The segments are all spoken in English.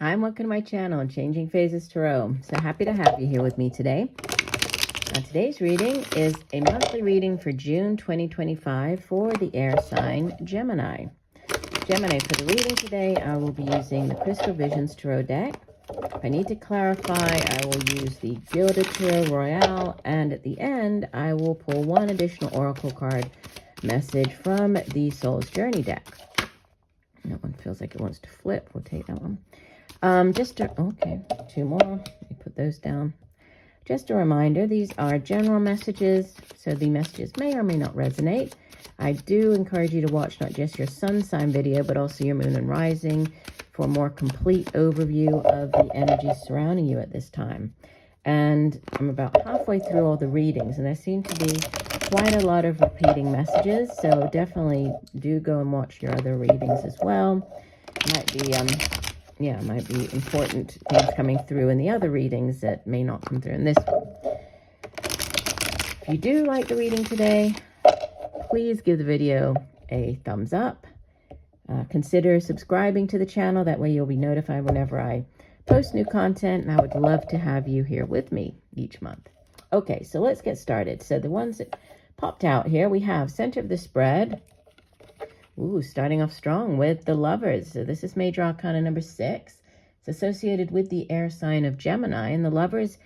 Hi, and welcome to my channel, Changing Phases Tarot. So happy to have you here with me today. Now, today's reading is a monthly reading for June 2025 for the air sign Gemini. Gemini, for the reading today, I will be using the Crystal Visions Tarot deck. If I need to clarify, I will use the Gilded Tarot Royale, and at the end, I will pull one additional Oracle card message from the Soul's Journey deck. That one feels like it wants to flip. We'll take that one. Okay, two more. Let me put those down. Just a reminder, these are general messages, so the messages may or may not resonate. I do encourage you to watch not just your sun sign video, but also your moon and rising for a more complete overview of the energies surrounding you at this time. And I'm about halfway through all the readings, and there seem to be quite a lot of repeating messages, so definitely do go and watch your other readings as well. Might be important things coming through in the other readings that may not come through in this one. If you do like the reading today, please give the video a thumbs up. Consider subscribing to the channel. That way you'll be notified whenever I post new content, and I would love to have you here with me each month. Okay, so let's get started. So the ones that popped out here, we have center of the spread. Ooh, starting off strong with the Lovers. So this is Major Arcana number 6. It's associated with the air sign of Gemini. And the Lovers,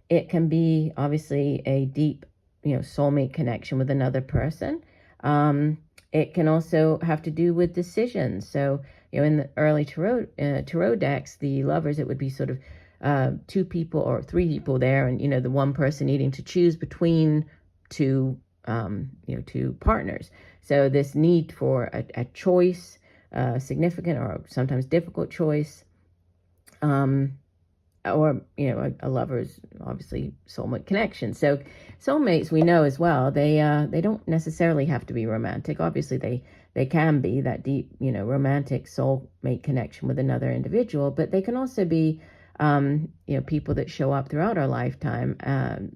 it can be obviously a deep, soulmate connection with another person. It can also have to do with decisions. So, in the early tarot decks, the Lovers, it would be sort of 2 people or 3 people there, and the one person needing to choose between two partners. So this need for a choice, significant or sometimes difficult choice, or a lover's obviously soulmate connection. So soulmates, we know as well, they don't necessarily have to be romantic. Obviously they can be that deep, romantic soulmate connection with another individual, but they can also be people that show up throughout our lifetime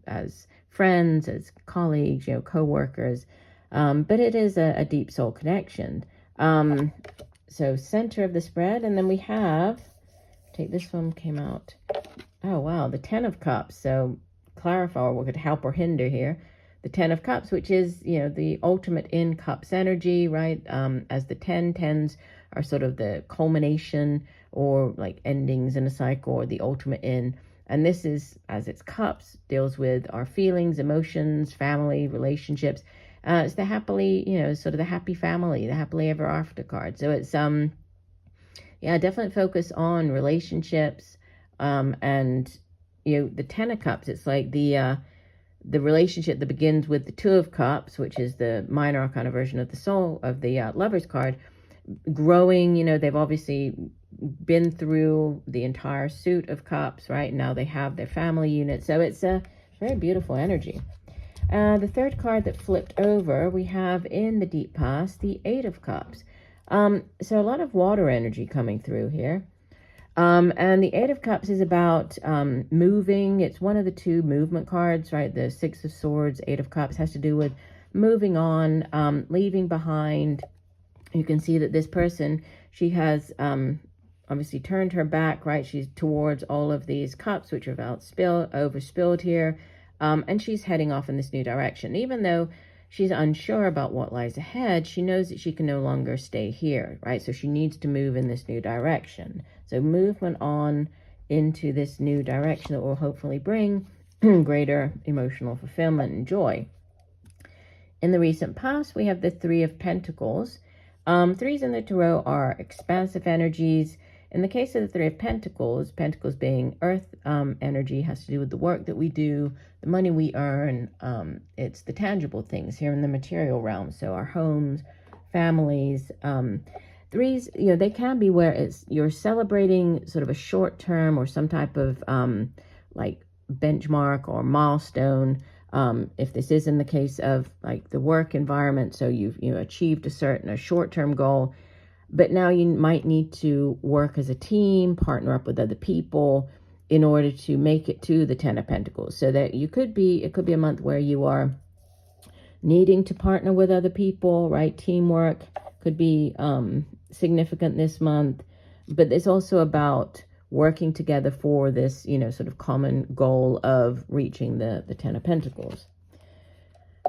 as friends, as colleagues, co-workers. But it is a deep soul connection. So center of the spread, and then we have, this one came out. Oh, wow, the 10 of Cups. So clarify, or what could help or hinder here. The 10 of Cups, which is, the ultimate in Cups energy, right? As the 10s are sort of the culmination or like endings in a cycle, or the ultimate in. And this is, as it's Cups, deals with our feelings, emotions, family, relationships. It's the happily, sort of the happy family, the happily ever after card. So it's, definitely focus on relationships. And, the 10 of Cups, it's like the relationship that begins with the 2 of Cups, which is the minor arcana version of the soul of the Lovers card, growing. They've obviously been through the entire suit of Cups, right? Now they have their family unit. So it's a very beautiful energy. The third card that flipped over, we have in the deep past, the 8 of Cups. So a lot of water energy coming through here. And the 8 of Cups is about moving. It's one of the 2 movement cards, right? The 6 of Swords, 8 of Cups has to do with moving on, leaving behind. You can see that this person, she has obviously turned her back, right? She's towards all of these cups, which are overspilled here. And she's heading off in this new direction. Even though she's unsure about what lies ahead, she knows that she can no longer stay here, right? So she needs to move in this new direction. So movement on into this new direction that will hopefully bring greater emotional fulfillment and joy. In the recent past, we have the 3 of Pentacles. 3s in the Tarot are expansive energies. In the case of the 3 of Pentacles, Pentacles being earth energy, has to do with the work that we do, the money we earn. It's the tangible things here in the material realm. So our homes, families. 3s, they can be where you're celebrating sort of a short term or some type of like benchmark or milestone. If this is in the case of like the work environment, so you've achieved a short-term goal, but now you might need to work as a team, partner up with other people in order to make it to the 10 of Pentacles. So that it could be a month where you are needing to partner with other people, right? Teamwork could be significant this month, but it's also about working together for this, you know, sort of common goal of reaching the Ten of Pentacles.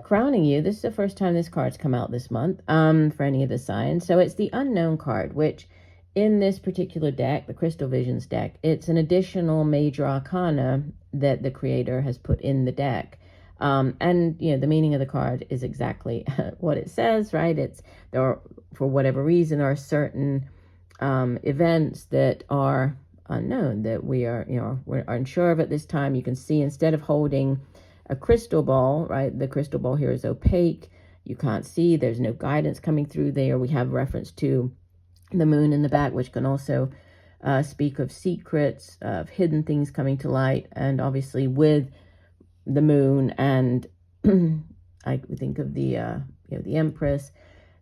Crowning you, this is the first time this card's come out this month for any of the signs. So it's the Unknown card, which in this particular deck, the Crystal Visions deck, it's an additional major arcana that the creator has put in the deck. And, you know, the meaning of the card is exactly what it says, right? It's there are, for whatever reason, there are certain events that are unknown, that we are, you know, we're unsure of at this time. You can see instead of holding a crystal ball, right? The crystal ball here is opaque. You can't see. There's no guidance coming through there. We have reference to the moon in the back, which can also speak of secrets, of hidden things coming to light. And obviously with the moon and I think of the, you know, the Empress,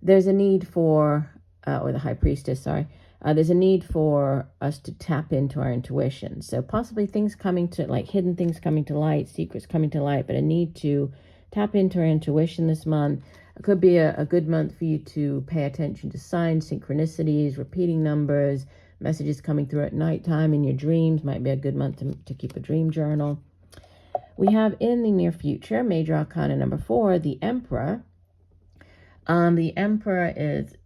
there's a need for, or the High Priestess, sorry, there's a need for us to tap into our intuition. So possibly things coming to, like hidden things coming to light, secrets coming to light, but a need to tap into our intuition this month. It could be a good month for you to pay attention to signs, synchronicities, repeating numbers, messages coming through at nighttime in your dreams. Might be a good month to keep a dream journal. We have in the near future, Major Arcana number 4, the Emperor. The Emperor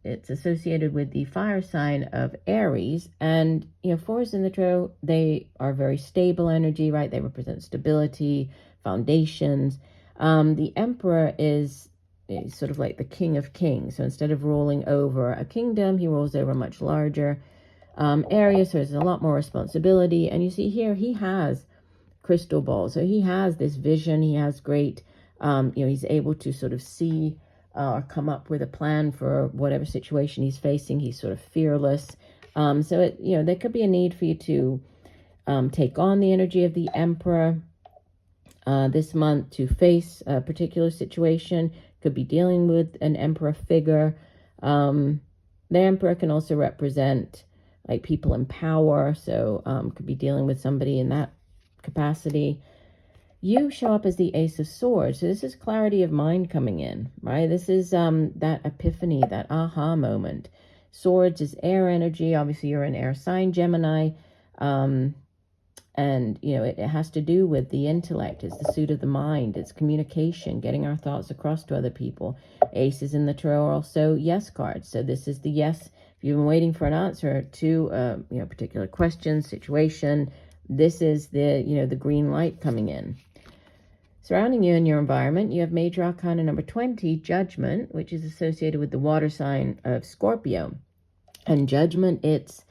it's associated with the fire sign of Aries, and you know, 4s in the tarot, they are very stable energy, right? They represent stability, foundations. The Emperor is sort of like the King of Kings. So instead of ruling over a kingdom, he rules over a much larger area. So there's a lot more responsibility. And you see here, he has crystal ball. So he has this vision. He has great, you know, he's able to sort of see or come up with a plan for whatever situation he's facing. He's sort of fearless. So it, you know, there could be a need for you to take on the energy of the Emperor this month to face a particular situation. Could be dealing with an Emperor figure. The Emperor can also represent like people in power. So could be dealing with somebody in that capacity. You show up as the Ace of Swords. So this is clarity of mind coming in, right? This is that epiphany, that aha moment. Swords is air energy. Obviously, you're an air sign, Gemini. And, you know, it has to do with the intellect. It's the suit of the mind. It's communication, getting our thoughts across to other people. Aces in the tarot are also yes cards. So this is the yes. If you've been waiting for an answer to, you know, particular question, situation, this is the, you know, the green light coming in. Surrounding you in your environment, you have Major Arcana number 20, Judgment, which is associated with the water sign of Scorpio. And Judgment, it's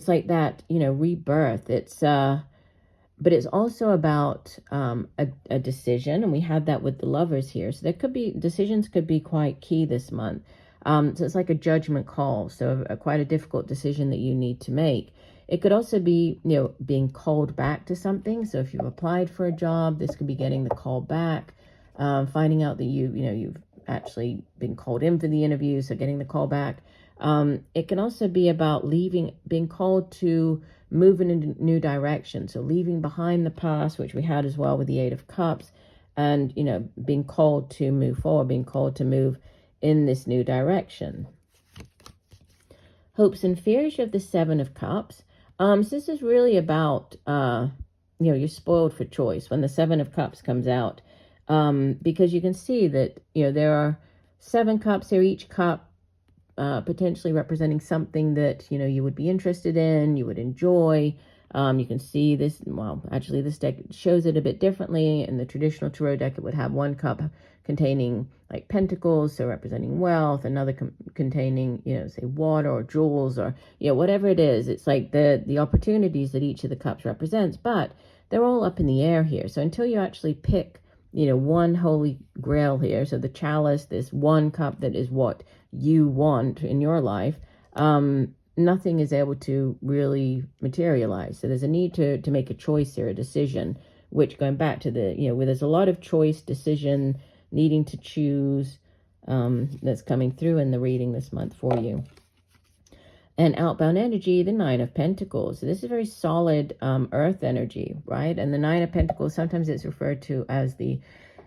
like that, you know, rebirth. It's, but it's also about a decision, and we had that with the Lovers here. So there could be, decisions could be quite key this month. So it's like a judgment call, so quite a difficult decision that you need to make. It could also be, you know, being called back to something. So if you've applied for a job, this could be getting the call back, finding out that you've actually been called in for the interview, so getting the call back. It can also be about being called to move in a new direction. So leaving behind the past, which we had as well with the Eight of Cups, and, you know, being called to move forward, being called to move in this new direction. Hopes and fears, you have the Seven of Cups. So this is really about, you know, you're spoiled for choice when the Seven of Cups comes out, because you can see that, you know, there are 7 cups here, each cup potentially representing something that, you know, you would be interested in, you would enjoy. You can see this, well, actually this deck shows it a bit differently. In the traditional tarot deck, it would have 1 cup containing like pentacles, so representing wealth, another containing, you know, say water or jewels, or, you know, whatever it is. It's like the opportunities that each of the cups represents, but they're all up in the air here. So until you actually pick, you know, one holy grail here, so the chalice, this 1 cup that is what you want in your life, nothing is able to really materialize. So there's a need to make a choice here, a decision, which, going back to the, you know, where there's a lot of choice, decision, needing to choose, that's coming through in the reading this month for you. And outbound energy, the Nine of Pentacles. So this is very solid earth energy, right? And the Nine of Pentacles, sometimes it's referred to as the,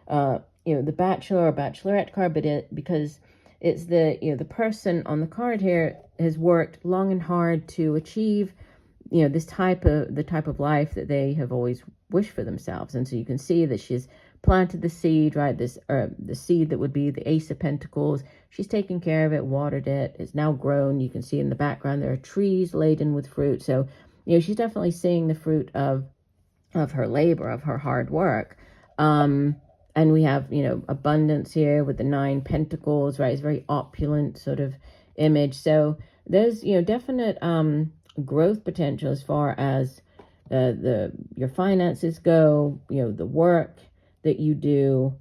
you know, the bachelor or bachelorette card, but because it's the, you know, the person on the card here has worked long and hard to achieve this the type of life that they have always wished for themselves. And so you can see that she's planted the seed, right? The seed that would be the Ace of Pentacles. She's taken care of it, watered it. It's now grown. You can see in the background there are trees laden with fruit. So, she's definitely seeing the fruit of her labor, of her hard work. And we have, abundance here with the 9 Pentacles, right? It's a very opulent sort of image. So there's, definite growth potential as far as your finances go, the work that you do.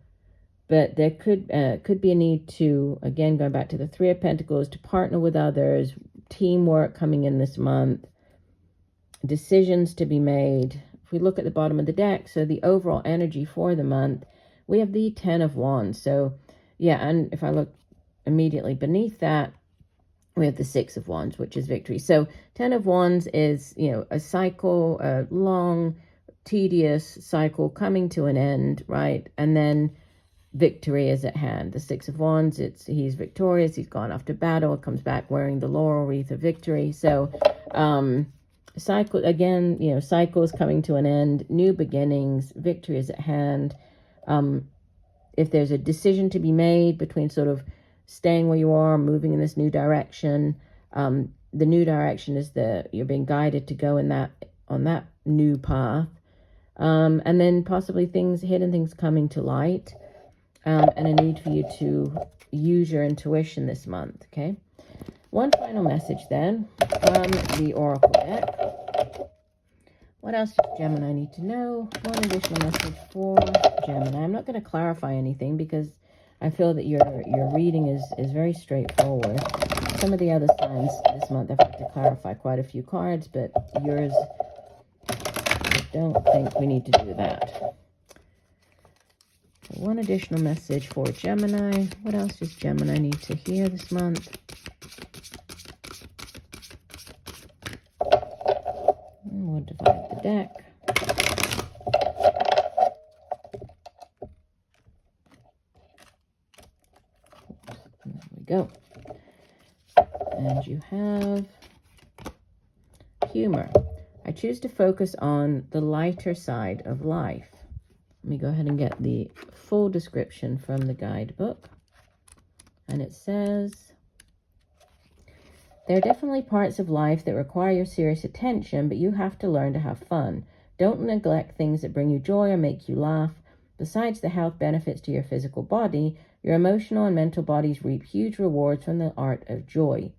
But there could be a need to, again, going back to the 3 of Pentacles, to partner with others, teamwork coming in this month, decisions to be made. If we look at the bottom of the deck, so the overall energy for the month, we have the 10 of Wands. So, yeah, and if I look immediately beneath that, we have the 6 of Wands, which is victory. So 10 of Wands is, a cycle, a long, tedious cycle coming to an end, right? And then victory is at hand. The 6 of Wands, he's victorious. He's gone off to battle, comes back wearing the laurel wreath of victory. So, cycle again, cycles coming to an end, new beginnings, victory is at hand. If there's a decision to be made between sort of staying where you are, moving in this new direction, the new direction is you're being guided to go on that new path. And then possibly hidden things coming to light, and a need for you to use your intuition this month, okay? One final message then from the Oracle deck. What else does Gemini need to know? One additional message for Gemini. I'm not going to clarify anything because I feel that your reading is very straightforward. Some of the other signs this month I've had to clarify quite a few cards, but yours, I don't think we need to do that. One additional message for Gemini. What else does Gemini need to hear this month? And we'll divide the deck. There we go. And you have humor. I choose to focus on the lighter side of life. Let me go ahead and get the full description from the guidebook. And it says, there are definitely parts of life that require your serious attention, but you have to learn to have fun. Don't neglect things that bring you joy or make you laugh. Besides the health benefits to your physical body, your emotional and mental bodies reap huge rewards from the art of joy.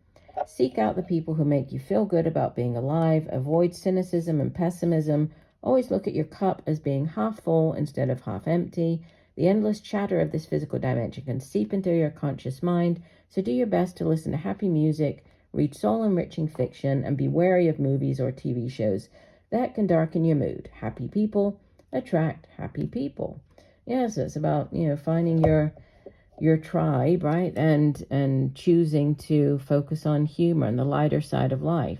Seek out the people who make you feel good about being alive. Avoid cynicism and pessimism. Always look at your cup as being half full instead of half empty. The endless chatter of this physical dimension can seep into your conscious mind, so do your best to listen to happy music, read soul-enriching fiction, and be wary of movies or TV shows that can darken your mood. Happy people attract happy people. Yes, it's about, finding your tribe, right? And choosing to focus on humor and the lighter side of life.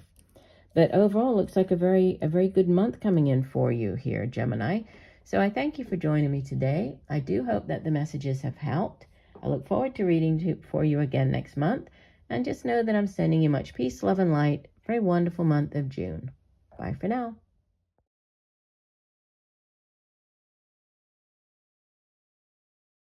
But overall, it looks like a very good month coming in for you here, Gemini. So I thank you for joining me today. I do hope that the messages have helped. I look forward to reading for you again next month. And just know that I'm sending you much peace, love, and light for a wonderful month of June. Bye for now.